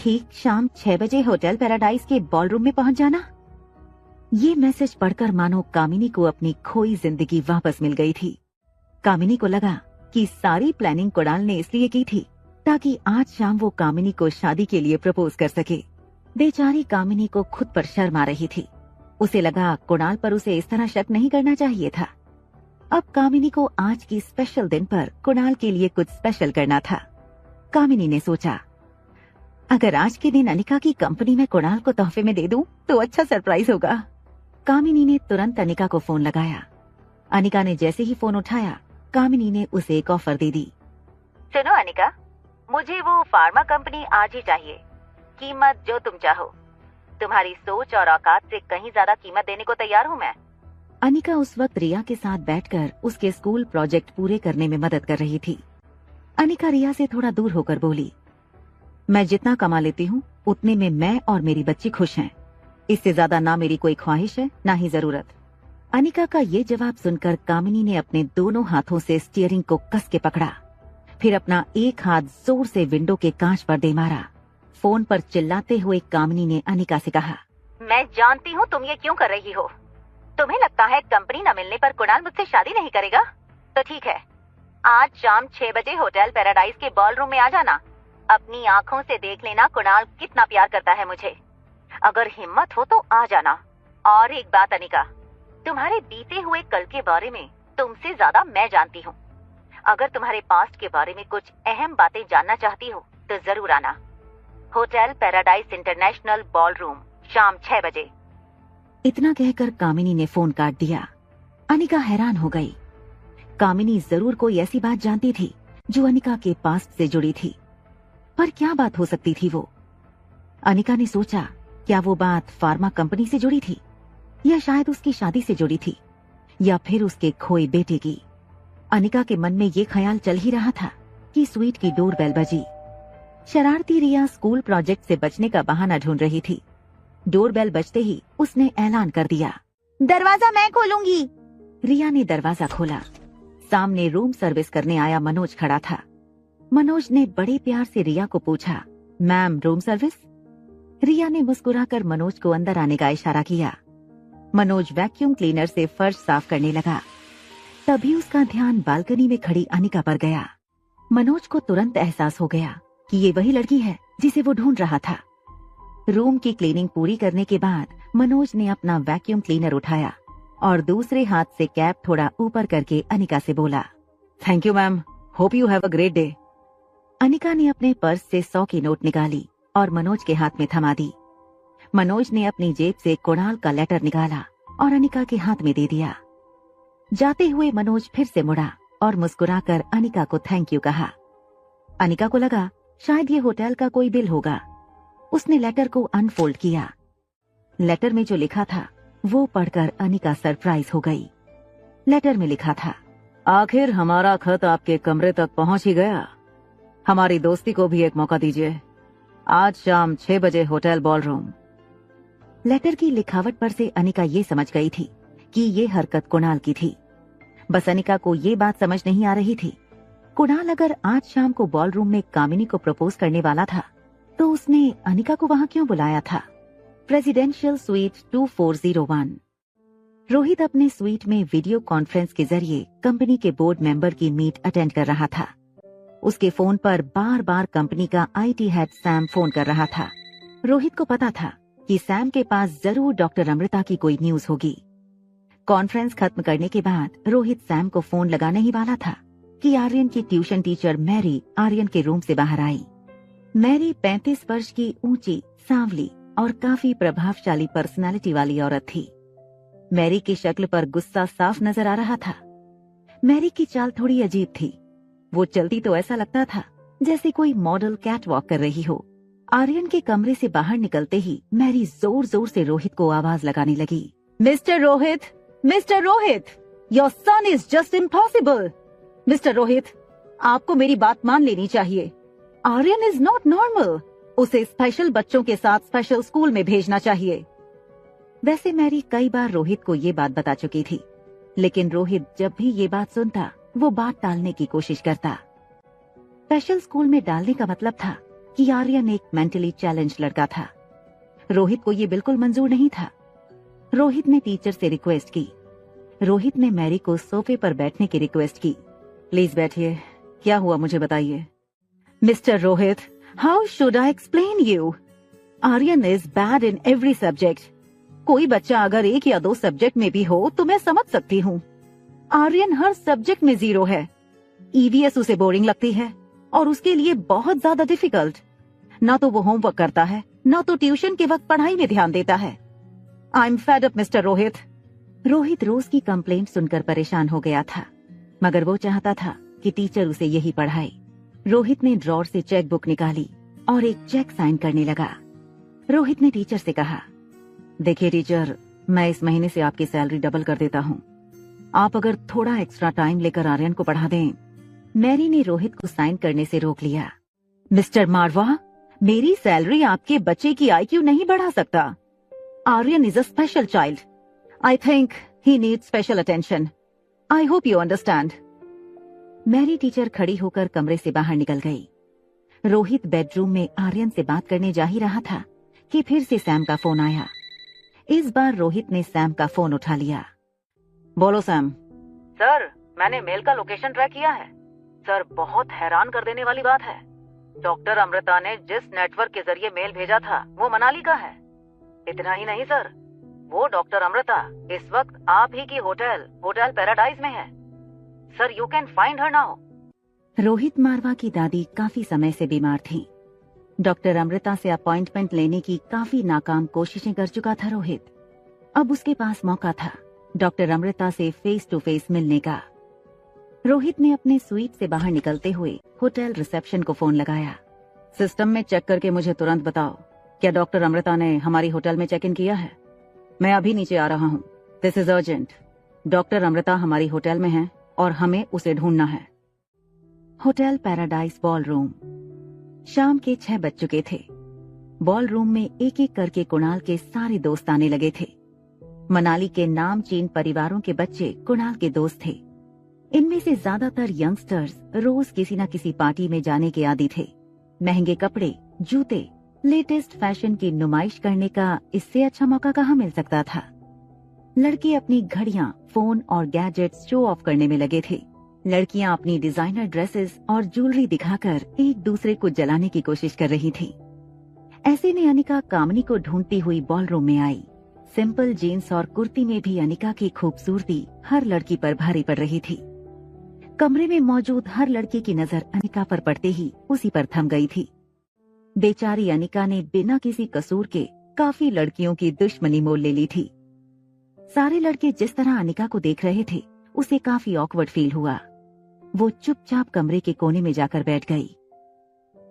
ठीक शाम 6 बजे होटल पैराडाइज के बॉलरूम में पहुंच जाना। ये मैसेज पढ़कर मानो कामिनी को अपनी खोई जिंदगी वापस मिल गई थी। कामिनी को लगा कि सारी प्लानिंग कुणाल ने इसलिए की थी ताकि आज शाम वो कामिनी को शादी के लिए प्रपोज कर सके। बेचारी कामिनी को खुद पर शर्म आ रही थी। उसे लगा कुणाल पर उसे इस तरह शक नहीं करना चाहिए था। अब कामिनी को आज की स्पेशल दिन पर कुणाल के लिए कुछ स्पेशल करना था। कामिनी ने सोचा, अगर आज के दिन अनिका की कंपनी में कुणाल को तोहफे में दे दूं तो अच्छा सरप्राइज होगा। कामिनी ने तुरंत अनिका को फोन लगाया। अनिका ने जैसे ही फोन उठाया, कामिनी ने उसे एक ऑफर दे दी। सुनो अनिका, मुझे वो फार्मा कंपनी आज ही चाहिए। कीमत जो तुम चाहो। तुम्हारी सोच और औकात से कहीं ज्यादा कीमत देने को तैयार हूँ मैं। अनिका उस वक्त रिया के साथ बैठकर उसके स्कूल प्रोजेक्ट पूरे करने में मदद कर रही थी। अनिका रिया से थोड़ा दूर होकर बोली, मैं जितना कमा लेती हूँ उतने में मैं और मेरी बच्ची खुश हैं। इससे ज्यादा ना मेरी कोई ख्वाहिश है ना ही जरूरत। अनिका का ये जवाब सुनकर कामिनी ने अपने दोनों हाथों से स्टीयरिंग को कस के पकड़ा, फिर अपना एक हाथ जोर से विंडो के कांच पर दे मारा। फोन पर चिल्लाते हुए कामिनी ने अनिका से कहा, मैं जानती हूँ तुम ये क्यों कर रही हो। तुम्हें लगता है कंपनी न मिलने पर कुणाल मुझसे शादी नहीं करेगा? तो ठीक है, आज शाम 6 बजे होटल पैराडाइज के बॉलरूम में आ जाना। अपनी आँखों से देख लेना कुणाल कितना प्यार करता है मुझे। अगर हिम्मत हो तो आ जाना। और एक बात अनिका, तुम्हारे बीते हुए कल के बारे में तुमसे ज्यादा मैं जानती हूँ। अगर तुम्हारे पास्ट के बारे में कुछ अहम बातें जानना चाहती हो तो जरूर आना। होटल पैराडाइज इंटरनेशनल बॉलरूम, शाम 6 बजे। इतना कहकर कामिनी ने फोन काट दिया। अनिका हैरान हो गई। कामिनी जरूर कोई ऐसी बात जानती थी जो अनिका के पास्ट से जुड़ी थी, पर क्या बात हो सकती थी वो? अनिका ने सोचा, क्या वो बात फार्मा कंपनी से जुड़ी थी, या शायद उसकी शादी से जुड़ी थी, या फिर उसके खोए बेटे की। अनिका के मन में ये ख्याल चल ही रहा था कि स्वीट की डोरबेल बजी। शरारती रिया स्कूल प्रोजेक्ट से बचने का बहाना ढूंढ रही थी। डोरबेल बजते ही उसने ऐलान कर दिया, दरवाजा मैं खोलूंगी। रिया ने दरवाजा खोला। सामने रूम सर्विस करने आया मनोज खड़ा था। मनोज ने बड़े प्यार से रिया को पूछा, मैम रूम सर्विस? रिया ने मुस्कुराकर मनोज को अंदर आने का इशारा किया। मनोज वैक्यूम क्लीनर से फर्श साफ करने लगा। तभी उसका ध्यान बालकनी में खड़ी अनिका पर गया। मनोज को तुरंत एहसास हो गया कि ये वही लड़की है जिसे वो ढूंढ रहा था। रूम की क्लीनिंग पूरी करने के बाद मनोज ने अपना वैक्यूम क्लीनर उठाया और दूसरे हाथ से कैप थोड़ा ऊपर करके अनिका से बोला, thank you ma'am, hope you have a great day. Anika ने अपने पर्स से 100 की नोट निकाली और मनोज के हाथ में थमा दी। मनोज ने अपनी जेब से कुणाल का लेटर निकाला और अनिका के हाथ में दे दिया। जाते हुए मनोज फिर से मुड़ा और मुस्कुराकर अनिका को थैंक यू कहा। अनिका को लगा शायद ये होटल का कोई बिल होगा। उसने लेटर को अनफोल्ड किया। लेटर में जो लिखा था वो पढ़कर अनिका सरप्राइज हो गई। लेटर में लिखा था, आखिर हमारा खत आपके कमरे तक पहुंच ही गया। हमारी दोस्ती को भी एक मौका दीजिए। आज शाम 6 बजे होटल बॉलरूम। लेटर की लिखावट पर से अनिका ये समझ गई थी कि ये हरकत कुणाल की थी। बस अनिका को ये बात समझ नहीं आ रही थी, कुणाल अगर आज शाम को बॉलरूम में कामिनी को प्रपोज करने वाला था तो उसने अनिका को वहां क्यों बुलाया था? Presidential suite 2401। रोहित अपने स्वीट में वीडियो कॉन्फ्रेंस के जरिए कंपनी के बोर्ड मेंबर की मीट अटेंड कर रहा था। उसके फोन पर बार बार कंपनी का आईटी हेड सैम फोन कर रहा था। रोहित को पता था कि सैम के पास जरूर डॉक्टर अमृता की कोई न्यूज होगी। कॉन्फ्रेंस खत्म करने के बाद रोहित सैम को फोन लगाने ही वाला था कि आर्यन की ट्यूशन टीचर मैरी आर्यन के रूम से बाहर आई। मैरी 35 वर्ष की ऊंची, सांवली और काफी प्रभावशाली पर्सनालिटी वाली औरत थी। मैरी की शक्ल पर गुस्सा साफ नजर आ रहा था। मैरी की चाल थोड़ी अजीब थी। वो चलती तो ऐसा लगता था जैसे कोई मॉडल कैट वॉक कर रही हो। आर्यन के कमरे से बाहर निकलते ही मैरी जोर जोर से रोहित को आवाज लगाने लगी, mister Rohit, mister Rohit, your son is just impossible. Mister Rohit, आपको मेरी बात मान लेनी चाहिए। Aryan is not normal. उसे स्पेशल बच्चों के साथ स्पेशल स्कूल में भेजना चाहिए। वैसे मैरी कई बार रोहित को ये बात बता चुकी थी, लेकिन रोहित जब भी ये बात सुनता वो बात टालने की कोशिश करता। स्पेशल स्कूल में डालने का मतलब था कि आर्यन एक मेंटली चैलेंज लड़का था। रोहित को ये बिल्कुल मंजूर नहीं था। रोहित ने टीचर से रिक्वेस्ट की। रोहित ने मैरी को सोफे पर बैठने की रिक्वेस्ट की। प्लीज बैठिए, क्या हुआ मुझे बताइए। Mister Rohit, how should I explain you? Aryan is bad in every subject. कोई बच्चा अगर 1 या 2 सब्जेक्ट में भी हो तो मैं समझ सकती हूँ। आर्यन हर सब्जेक्ट में 0 है। ईवीएस उसे बोरिंग लगती है और उसके लिए बहुत ज्यादा डिफिकल्ट। ना तो वो होमवर्क करता है, ना तो ट्यूशन के वक्त पढ़ाई में ध्यान देता है। I am fed up mister Rohit. Rohit रोज की कंप्लेंट सुनकर परेशान हो गया था, मगर वो चाहता था कि टीचर उसे यही पढ़ाए। रोहित ने ड्रॉर से चेक बुक निकाली और एक चेक साइन करने लगा। रोहित ने टीचर से कहा, देखिए टीचर, मैं इस महीने से आपकी सैलरी डबल कर देता हूँ। आप अगर थोड़ा एक्स्ट्रा टाइम लेकर आर्यन को पढ़ा दें। मैरी ने रोहित को साइन करने से रोक लिया। मिस्टर मारवा, मेरी सैलरी आपके बच्चे की आईक्यू नहीं बढ़ा सकता। Aryan is a special child. I think he needs special attention. I hope you understand. Mary teacher खड़ी होकर कमरे से बाहर निकल गई। रोहित बेडरूम में आर्यन से बात करने जा ही रहा था कि फिर से सैम का फोन आया। इस बार रोहित ने सैम का फोन उठा लिया। बोलो सैम। सर, मैंने मेल का लोकेशन ट्रैक किया है। सर, बहुत हैरान कर देने वाली बात है। डॉक्टर अमृता ने जिस नेटवर्क के जरिए मेल भेजा था वो मनाली का है। इतना ही नहीं सर, वो डॉक्टर अमृता इस वक्त आप ही की होटल पैराडाइज में है। Sir, you can find her now. Rohit Marwah की दादी काफी समय से बीमार थी। डॉक्टर अमृता से अपॉइंटमेंट लेने की काफी नाकाम कोशिशें कर चुका था रोहित। अब उसके पास मौका था डॉक्टर अमृता से फेस टू फेस मिलने का। रोहित ने अपने स्वीट से बाहर निकलते हुए होटल रिसेप्शन को फोन लगाया। सिस्टम में चेक करके मुझे तुरंत बताओ, क्या डॉक्टर अमृता ने हमारी होटल में चेक इन किया है? मैं अभी नीचे आ रहा हूँ। This is urgent. Doctor Amrita हमारी होटल में है और हमें उसे ढूंढना है। Hotel paradise ball room. शाम के 6 बज चुके थे। बॉल रूम में एक एक करके कुणाल के सारे दोस्त आने लगे थे। मनाली के नामचीन परिवारों के बच्चे कुणाल के दोस्त थे। इनमें से ज्यादातर यंगस्टर्स रोज किसी न किसी पार्टी में जाने के आदी थे। महंगे कपड़े, जूते, लेटेस्ट फैशन की नुमाइश करने का इससे अच्छा मौका कहाँ मिल सकता था। लड़के अपनी घड़ियां, फोन और गैजेट्स शो ऑफ करने में लगे थे। लड़कियां अपनी डिजाइनर ड्रेसेस और ज्वेलरी दिखाकर एक दूसरे को जलाने की कोशिश कर रही थी। ऐसे में अनिका कामनी को ढूंढती हुई बॉल रूम में आई। सिंपल जीन्स और कुर्ती में भी अनिका की खूबसूरती हर लड़की पर भारी पड़ रही थी। कमरे में मौजूद हर लड़की की नजर अनिका पर पड़ते ही उसी पर थम गई थी। बेचारी अनिका ने बिना किसी कसूर के काफी लड़कियों की दुश्मनी मोल ले ली थी। सारे लड़के जिस तरह अनिका को देख रहे थे उसे काफी ऑकवर्ड फील हुआ। वो चुपचाप कमरे के कोने में जाकर बैठ गई।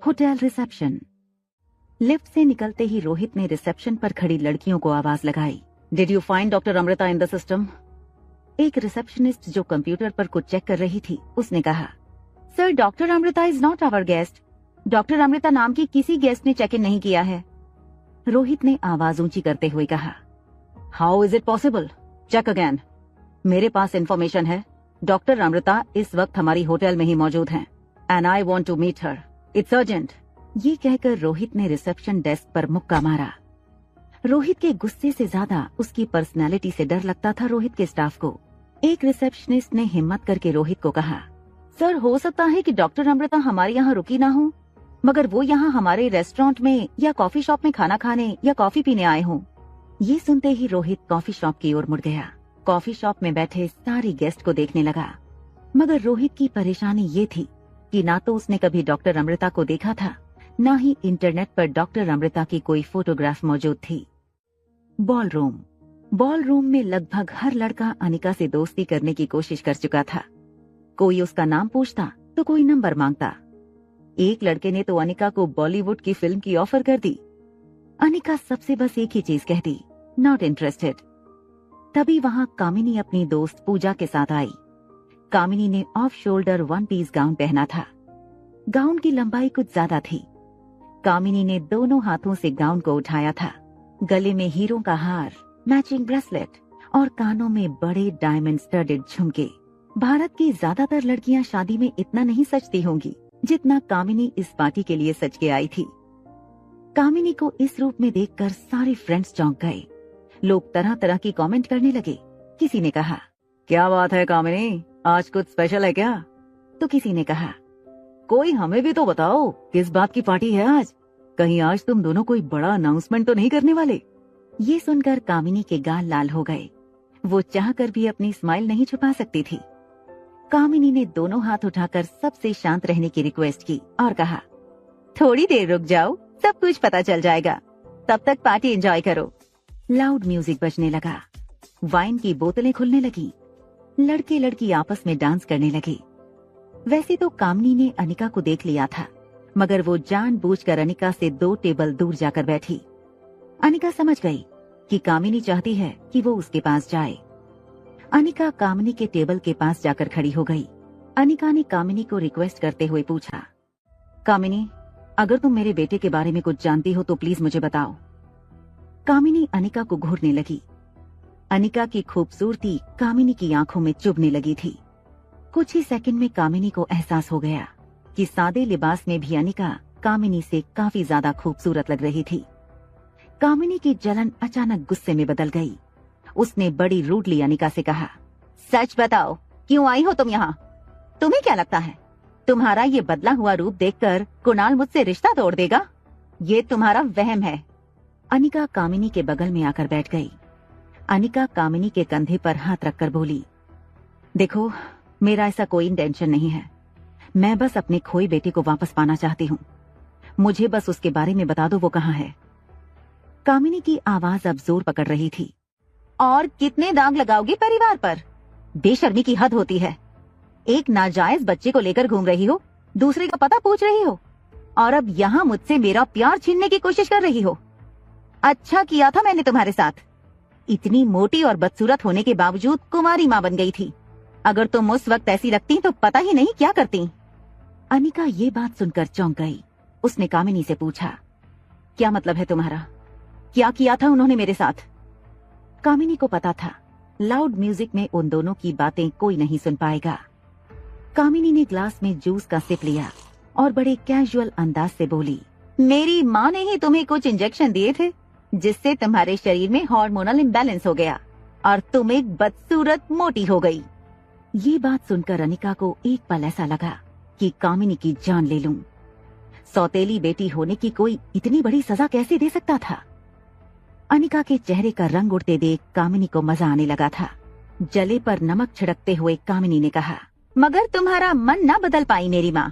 Hotel reception. लिफ्ट से निकलते ही रोहित ने रिसेप्शन पर खड़ी लड़कियों को आवाज लगाई। Did you find doctor Amrita in the system? एक रिसेप्शनिस्ट जो कंप्यूटर पर कुछ चेक कर रही थी उसने कहा, sir, doctor Amrita is not our guest. Doctor Amrita नाम की किसी गेस्ट ने चेक इन नहीं किया है। रोहित ने आवाज ऊंची करते हुए कहा, how is it possible? Check again. मेरे पास इंफॉर्मेशन है, डॉक्टर अमृता इस वक्त हमारी होटल में ही मौजूद हैं and I want to meet her. It's urgent. ये कहकर रोहित ने रिसेप्शन डेस्क पर मुक्का मारा। रोहित के गुस्से से ज्यादा उसकी पर्सनालिटी से डर लगता था रोहित के स्टाफ को। एक रिसेप्शनिस्ट ने हिम्मत करके रोहित को कहा, सर, हो सकता है कि डॉक्टर अमृता हमारे यहाँ रुकी ना हो, मगर वो यहाँ हमारे रेस्टोरेंट में या कॉफी शॉप में खाना खाने या कॉफी पीने आए हों। ये सुनते ही रोहित कॉफी शॉप की ओर मुड़ गया। कॉफी शॉप में बैठे सारी गेस्ट को देखने लगा, मगर रोहित की परेशानी ये थी कि ना तो उसने कभी डॉक्टर अमृता को देखा था, न ही इंटरनेट पर डॉक्टर अमृता की कोई फोटोग्राफ मौजूद थी। बॉल रूम में लगभग हर लड़का अनिका से दोस्ती करने की कोशिश कर चुका था। कोई उसका नाम पूछता तो कोई नंबर मांगता। एक लड़के ने तो अनिका को बॉलीवुड की फिल्म की ऑफर कर दी। अनिका सबसे बस एक ही चीज कहती, नॉट इंटरेस्टेड। तभी वहां कामिनी अपनी दोस्त पूजा के साथ आई। कामिनी ने ऑफ शोल्डर 1 पीस गाउन पहना था। गाउन की लंबाई कुछ ज्यादा थी। कामिनी ने दोनों हाथों से गाउन को उठाया था। गले में हीरों का हार, मैचिंग ब्रेसलेट और कानों में बड़े डायमंड स्टडेड झुमके। भारत की ज्यादातर लड़कियां शादी में इतना नहीं सजती होंगी, जितना कामिनी इस पार्टी के लिए सज के आई थी। कामिनी को इस रूप में देखकर सारे फ्रेंड्स चौंक गए। लोग तरह तरह की कमेंट करने लगे। किसी ने कहा, क्या बात है कामिनी, आज कुछ स्पेशल है क्या? तो किसी ने कहा, कोई हमें भी तो बताओ, किस बात की पार्टी है आज? कहीं आज तुम दोनों कोई बड़ा अनाउंसमेंट तो नहीं करने वाले? ये सुनकर कामिनी के गाल लाल हो गए। वो चाहकर भी अपनी स्माइल नहीं छुपा सकती थी। कामिनी ने दोनों हाथ उठाकर सबसे शांत रहने की रिक्वेस्ट की और कहा, थोड़ी देर रुक जाओ, सब कुछ पता चल जाएगा, तब तक पार्टी एंजॉय करो। लाउड म्यूजिक बजने लगा, वाइन की बोतलें खुलने लगी, लड़के लड़की आपस में डांस करने लगे। वैसे तो कामिनी ने अनिका को देख लिया था, मगर वो जानबूझकर अनिका से 2 टेबल दूर जाकर बैठी। अनिका समझ गई कि कामिनी चाहती है कि वो उसके पास जाए। अनिका कामिनी के टेबल के पास जाकर खड़ी हो गई। अनिका ने कामिनी को रिक्वेस्ट करते हुए पूछा, कामिनी, अगर तुम मेरे बेटे के बारे में कुछ जानती हो तो प्लीज मुझे बताओ। कामिनी अनिका को घूरने लगी। अनिका की खूबसूरती कामिनी की आंखों में चुभने लगी थी। कुछ ही सेकंड में कामिनी को एहसास हो गया कि सादे लिबास में भी अनिका कामिनी से काफी ज्यादा खूबसूरत लग रही थी। कामिनी की जलन अचानक गुस्से में बदल गई। उसने बड़ी रूडली अनिका से कहा, सच बताओ, क्यों आई हो तुम यहाँ? तुम्हें क्या लगता है तुम्हारा ये बदला हुआ रूप देखकर कुणाल मुझसे रिश्ता तोड़ देगा? ये तुम्हारा वहम है। अनिका कामिनी के बगल में आकर बैठ गई। अनिका कामिनी के कंधे पर हाथ रखकर बोली, देखो, मेरा ऐसा कोई इंटेंशन नहीं है। मैं बस अपने खोए बेटे को वापस पाना चाहती हूँ। मुझे बस उसके बारे में बता दो, वो कहाँ है? कामिनी की आवाज अब जोर पकड़ रही थी। और कितने दाग लगाओगी परिवार पर? बेशर्मी की हद होती है। एक नाजायज बच्चे को लेकर घूम रही हो, दूसरे का पता पूछ रही हो, और अब यहाँ मुझसे मेरा प्यार छीनने की कोशिश कर रही हो। अच्छा किया था मैंने तुम्हारे साथ। इतनी मोटी और बदसूरत होने के बावजूद कुमारी माँ बन गई थी। अगर तुम उस वक्त ऐसी लगती तो पता ही नहीं क्या करती। अनिका ये बात सुनकर चौंक गई। उसने कामिनी से पूछा, क्या मतलब है तुम्हारा? क्या किया था उन्होंने मेरे साथ? कामिनी को पता था लाउड म्यूजिक में उन दोनों की बातें कोई नहीं सुन पाएगा। कामिनी ने ग्लास में जूस का सिप लिया और बड़े कैजुअल अंदाज से बोली, मेरी माँ ने ही तुम्हें कुछ इंजेक्शन दिए थे, जिससे तुम्हारे शरीर में हार्मोनल इम्बैलेंस हो गया और तुम एक बदसूरत मोटी हो गई। ये बात सुनकर अनिका को एक पल ऐसा लगा कि कामिनी की जान ले लूं। सौतेली बेटी होने की कोई इतनी बड़ी सजा कैसे दे सकता था? अनिका के चेहरे का रंग उड़ते देख कामिनी को मजा आने लगा था। जले पर नमक छिड़कते हुए कामिनी ने कहा, मगर तुम्हारा मन न बदल पाई मेरी माँ।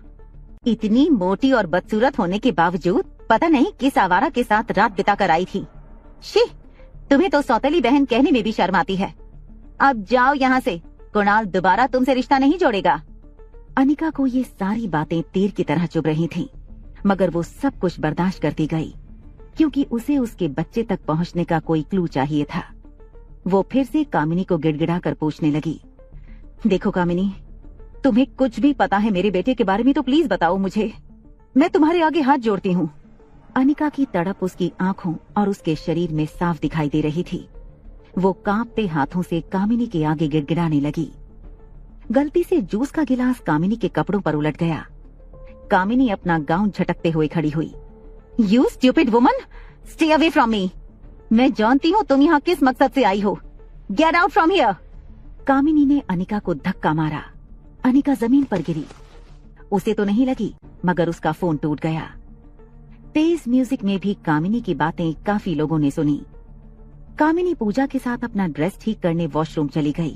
इतनी मोटी और बदसूरत होने के बावजूद पता नहीं किस आवारा के साथ रात बिता कर आई थी। शी, तुम्हें तो सौतेली बहन कहने में भी शर्म आती है। अब जाओ यहाँ से, कुणाल दोबारा तुमसे रिश्ता नहीं जोड़ेगा। अनिका को ये सारी बातें तीर की तरह चुभ रही थीं, मगर वो सब कुछ बर्दाश्त करती गई, क्योंकि उसे उसके बच्चे तक पहुंचने का कोई क्लू चाहिए था। वो फिर से कामिनी को गिड़गिड़ाकर पूछने लगी, देखो कामिनी, तुम्हें कुछ भी पता है मेरे बेटे के बारे में तो प्लीज बताओ मुझे। मैं तुम्हारे आगे हाथ जोड़ती हूँ। अनिका की तड़प उसकी आंखों और उसके शरीर में साफ दिखाई दे रही थी। वो कांपते हाथों से कामिनी के आगे गिड़गिड़ाने लगी। गलती से जूस का गिलास कामिनी के कपड़ों पर उलट गया। कामिनी अपना गाउन झटकते हुए खड़ी हुई। You stupid woman, stay away from me. मैं जानती हूँ तुम यहाँ किस मकसद से आई हो। Get out from here. Kamini ने अनिका को धक्का मारा। अनिका जमीन पर गिरी। उसे तो नहीं लगी, मगर उसका फोन टूट गया। तेज म्यूजिक में भी कामिनी की बातें काफी लोगों ने सुनी। कामिनी पूजा के साथ अपना ड्रेस ठीक करने वॉशरूम चली गई।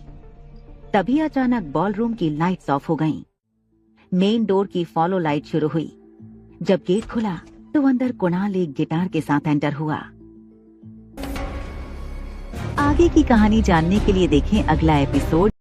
तभी अचानक बॉलरूम की लाइट्स ऑफ हो गईं। मेन डोर की फॉलो लाइट शुरू हुई। जब गेट खुला तो अंदर कुणाल एक गिटार के साथ एंटर हुआ। आगे की कहानी जानने के लिए देखें अगला एपिसोड।